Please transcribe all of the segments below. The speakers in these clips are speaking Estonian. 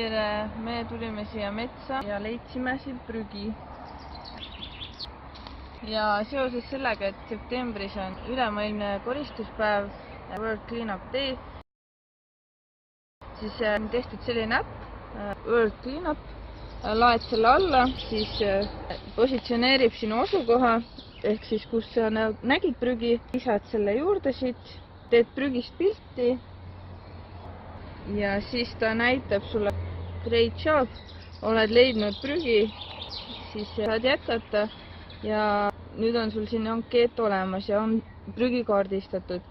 Tere, me tulime siia metsa ja leidsime siin prügi. Ja seoses sellega, et septembris on ülemaailmne koristuspäev, World Cleanup Day, siis on tehtud selline äpp, World Cleanup. Laed selle alla, siis positsioneerib sinu asukoha, ehk siis kus sa nägid prügi, lisad selle juurde siit, teed prügist pilti ja siis ta näitab sulle great job, oled leidnud prügi, siis saad jätkata ja nüüd on sul siin ankeet olemas ja on prügi kaardistatud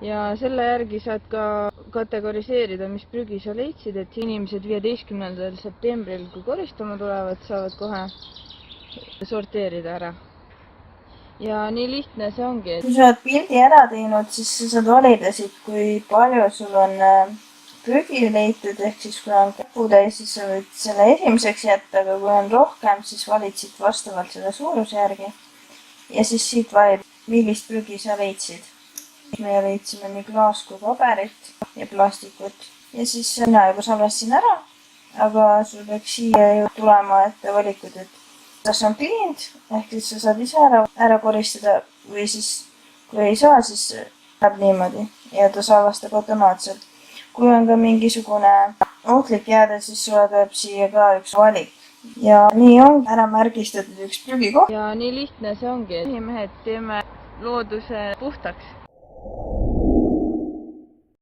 ja selle järgi saad ka kategoriseerida, mis prügi sa leidsid, et inimesed 15. septembril, kui koristama tulevad, saavad kohe sorteerida ära. Ja nii lihtne see ongi. Kui sa oled pildi ära teinud, siis sa saad valida siit, kui palju sul on prügi leitud, ehk siis kui on käputäis, siis sa võid selle esimeseks jätta, aga kui on rohkem, siis valid siit vastavalt selle suurusjärgi. Ja siis siit valid, millist prügi sa leidsid. Me leidsime nii klaas kui paberit ja plastikut. Ja siis mina juba salvestasin ära, aga sul peaks siia tulema ette valikud, et kas on cleaned, ehk siis sa saad ise ära koristada või siis kui ei saa, siis läheb niimoodi ja ta salvestab automaatselt. Kui on ka mingisugune ohtlik jääde, siis sulle tuleb siia ka üks valik. Ja nii on ära märgistatud üks prügikoht. Ja nii lihtne see ongi. Mehed, teeme looduse puhtaks.